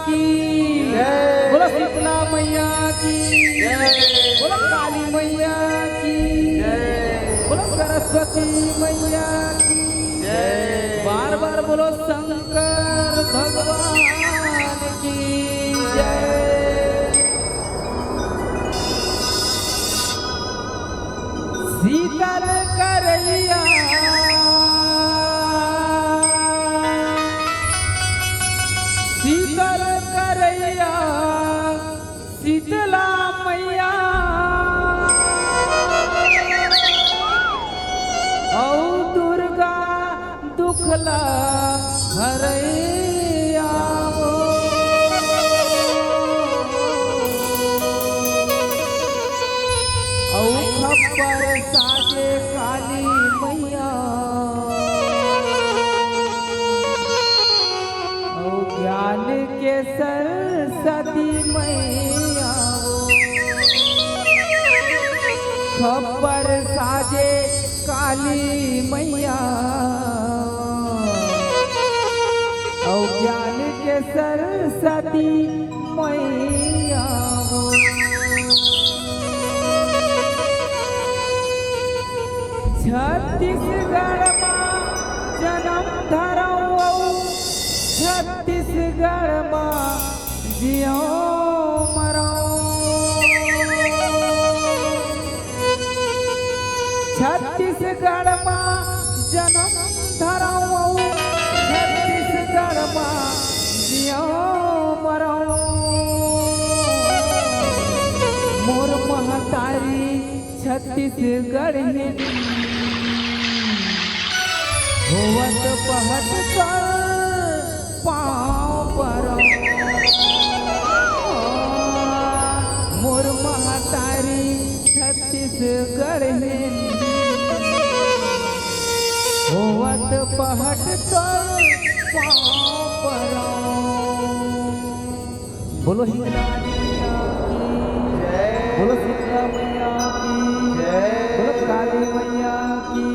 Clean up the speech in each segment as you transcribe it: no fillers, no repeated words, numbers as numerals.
की जय। बोलो शीतला मैया की जय। बोलो काली मैया की जय। बोलो सरस्वती मैया की जय। बार बार बोलो शंकर भगवान की जय। शीतल करैया शीतल करैया शीतला मैया औ दुर्गा दुखला हरैया औ खप्पर साजे काली मैया औ ज्ञान के सरस्वती मैया खप्पर साजे काली मैया औ ज्ञान के सरस्वती मैया छत्तीसगढ़ में जन्म धरऊ छत्तीसगढ़ में जियो मरो छत्तीसगढ़ में जन्म धरऊ छत्तीसगढ़ में जियो मरो मोर महतारी छत्तीसगढ़ है होवत पहट कर पाँव पर मोर महतारी छत्तीसगढ़ है होवत पहट कर पाँव पर बोलो शीतला मैया की बोलो शीतला मैया की बोलो काली मैया की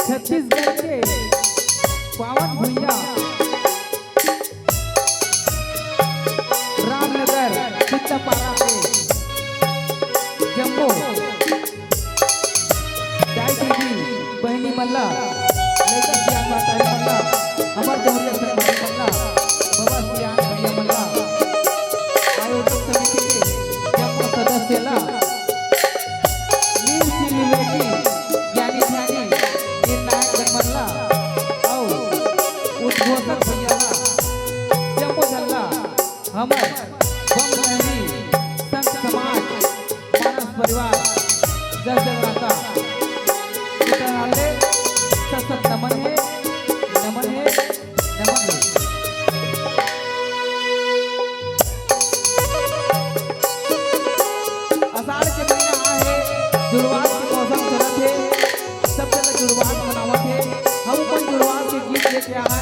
छत्तीसगढ़ के पावन भुइया रामनगर चित्तपारा पे जम्मू दाई दीदी बहनी मल्ला लड़का सियान मातारी मल्ला अमर जौहरिया सरकारी मल्ला बाबा सियान भैया मल्ला आयोजक समिति के जम्मू सदस्यला नील सिंह बेटी ज्ञानी ध्यानी निर्णायक जनमल्ला और उद्घोषक भैया जम्मू झल्ला हमर बम लहरी संघ समाज मानस परिवार जस जगराता हाले सत नमन है नमन है नमन है। आषाढ़ के महीना है जुड़वास के मौसम चलत है सब जगह जुड़वास मनावत है हम अपन जुड़वास के गीत लेके आन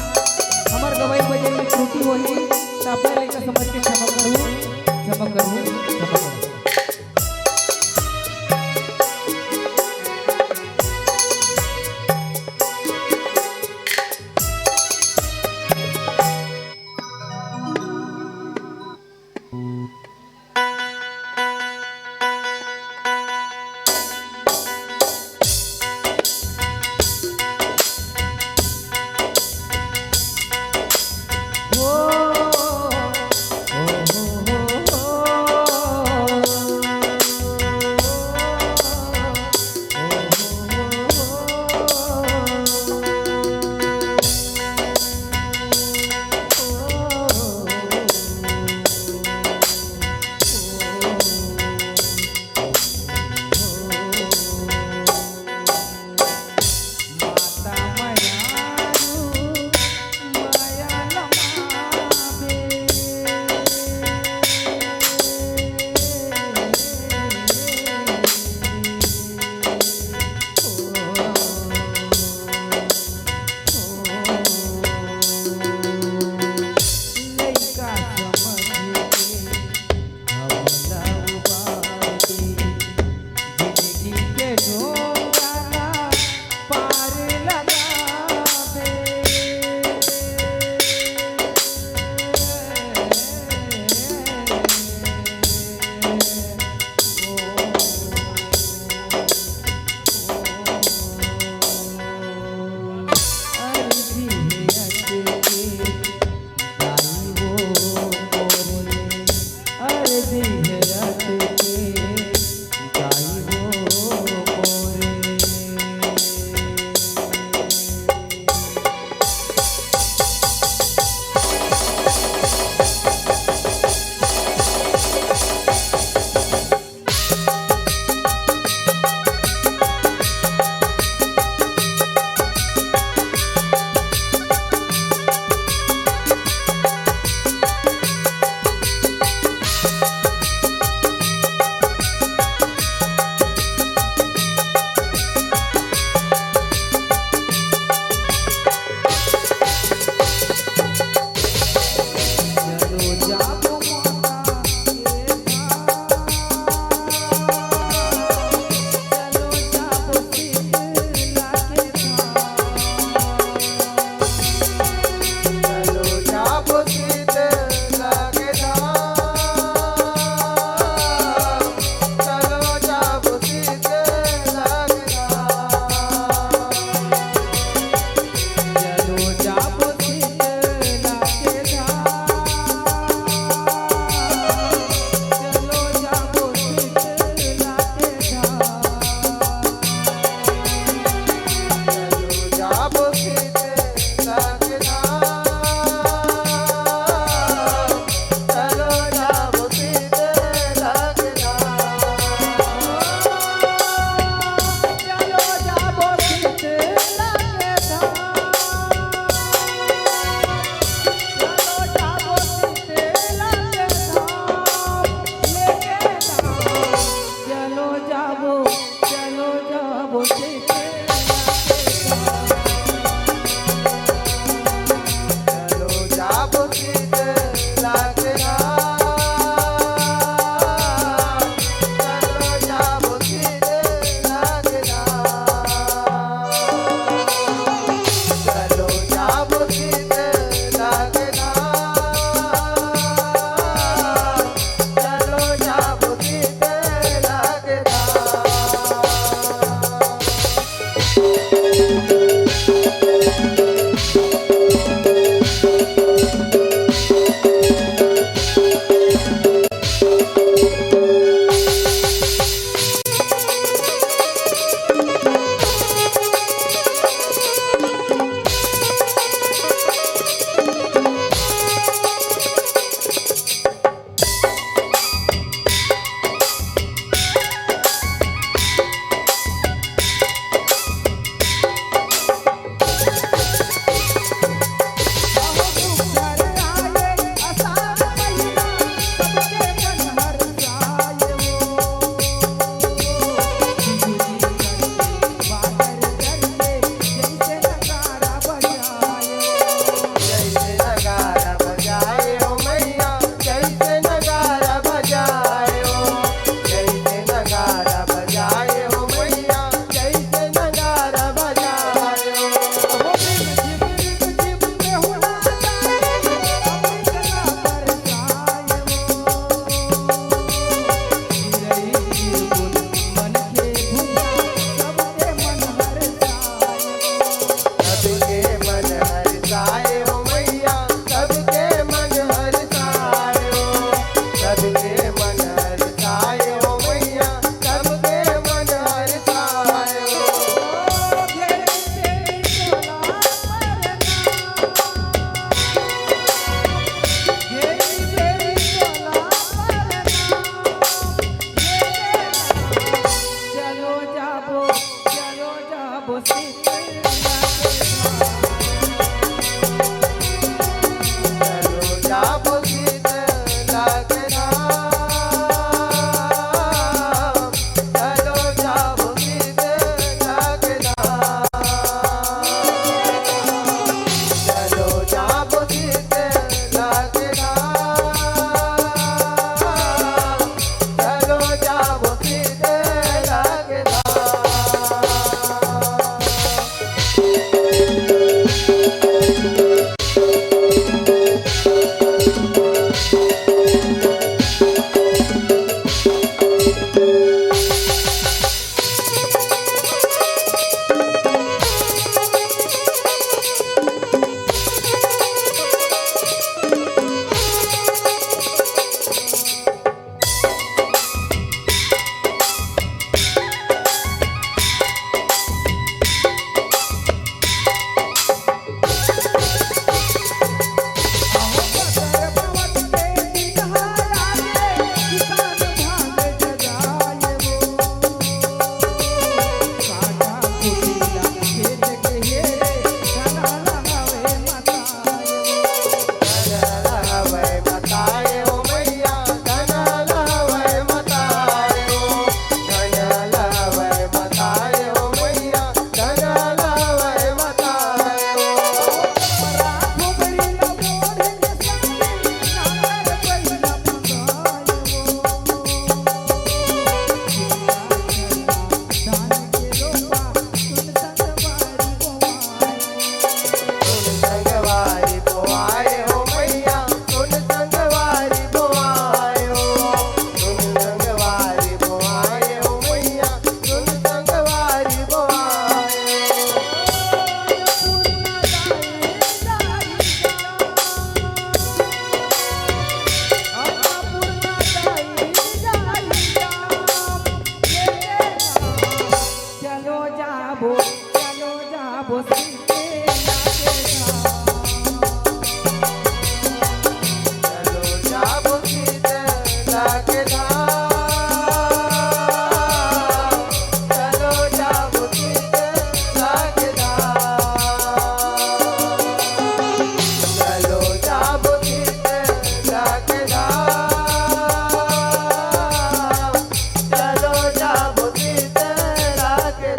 हमर गवाई बजे में त्रुटि होई त अपने लेके समझ के क्षमा करूं। जाबो शीतला चलो जाबो शीतला के धाम, चलो जाबो शीतला के धाम, चलो जाबो शीतला के धाम, चलो जाबो शीतला के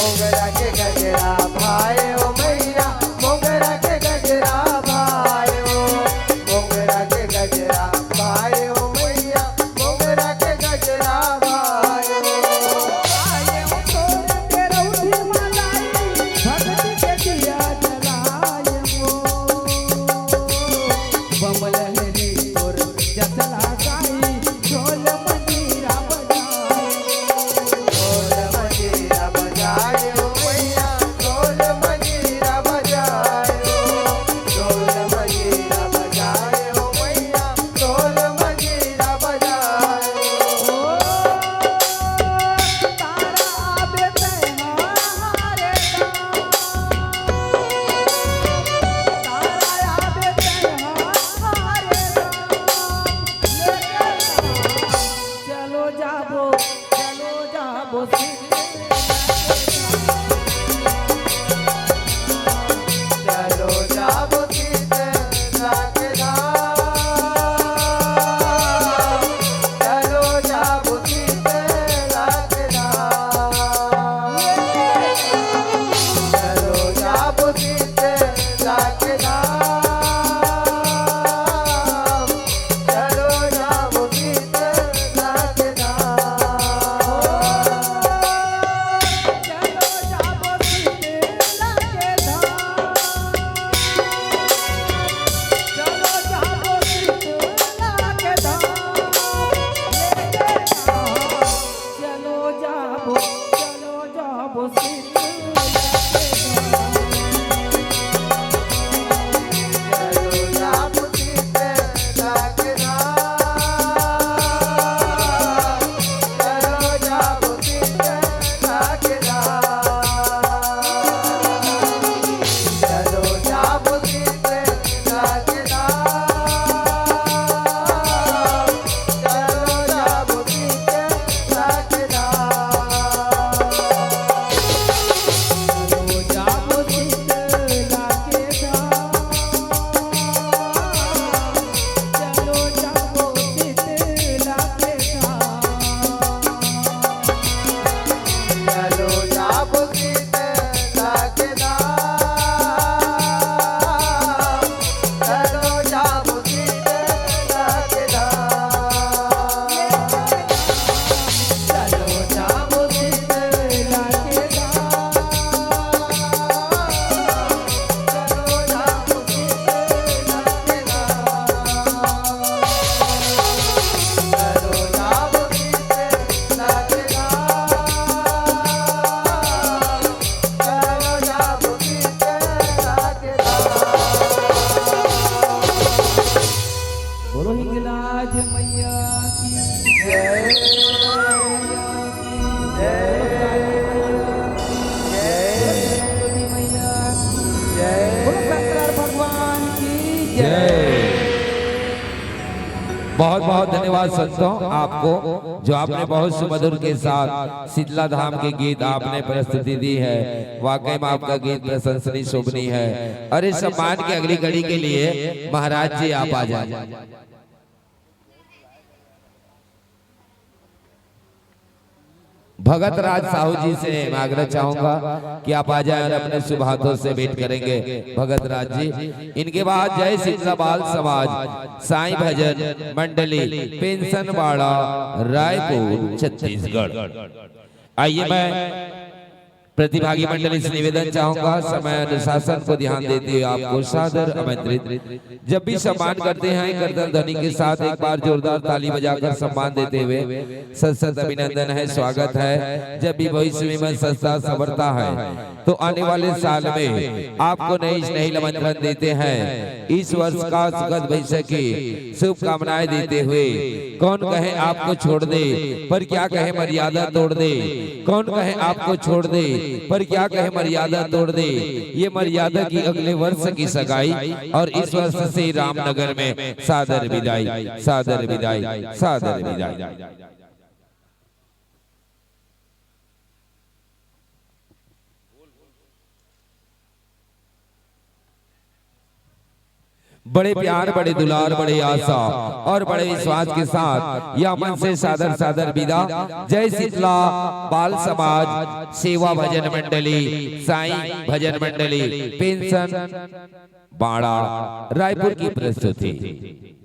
मोगरा के गजरा भाई ओ मैया मोगरा के गजरा भाई ओ मोगरा के गजरा भाई ओ मैया मोगरा के गजरा भाई ओ आए हो तोर के रउधी मलाई भक्ति के दिया जलाए हो बमल हरी तोर जसला गाई ढोल मंजीरा बजाए ढोल मंजीरा बजाए ओ मैया ढोल मंजीरा बजाए ओ ढोल मंजीरा बजाए ओ मैया ढोल मंजीरा बजाए ओ तारा आबे तैहारे तारा आबे तैहारे चलो जाबो चलो जाबो सीतला के धाम चलो जाबो सीतला के धाम चलो जाबो सीतला के धाम चलो जाबो सीतला के बहुत बहुत धन्यवाद संतों आपको जो आपने बहुत सुमधुर के साथ शीतला धाम के गीत आपने प्रस्तुति दी है। वाकई में आपका गीत प्रशंसनीय शोभनीय है। और इस सम्मान की अगली घड़ी के लिए महाराज जी आप आ जाए। भगत राज साहू जी से मैं आग्रह चाहूंगा कि आप आ जाए और अपने शुभ हाथों से भेंट करेंगे भगत राज जी। इनके बाद जय शीतला बाल समाज साईं भजन मंडली पेंशनवाड़ा रायपुर छत्तीसगढ़। आइए मैं प्रतिभागी मंडली से निवेदन चाहूंगा समय अनुशासन को ध्यान देते हुए आपको सादर आमंत्रित। जब भी सम्मान करते हैं करतल ध्वनि के साथ एक बार जोरदार ताली बजाकर सम्मान देते हुए सत अभिनंदन है, स्वागत है। जब भी भविष्य में संस्था संवरता है तो आने वाले साल में आपको नई नई आमंत्रण देते हैं। इस वर्ष का सुखद भविष्य की शुभकामनाएं देते हुए कौन कहे आपको छोड़ दे पर क्या कहे मर्यादा तोड़ दे, कौन कहे आपको छोड़ दे पर क्या कहे मर्यादा तोड़ दे। ये मर्यादा की अगले वर्ष की सगाई और इस वर्ष से रामनगर में सादर विदाई, सादर विदाई, सादर विदाई। बड़े प्यार, बड़े दुलार, बड़े आशा और बड़े विश्वास के साथ यह मन से सादर सादर विदा। जय शीतला बाल समाज सेवा भजन मंडली, साईं भजन मंडली, पेंशन बाड़ा, रायपुर की प्रस्तुति।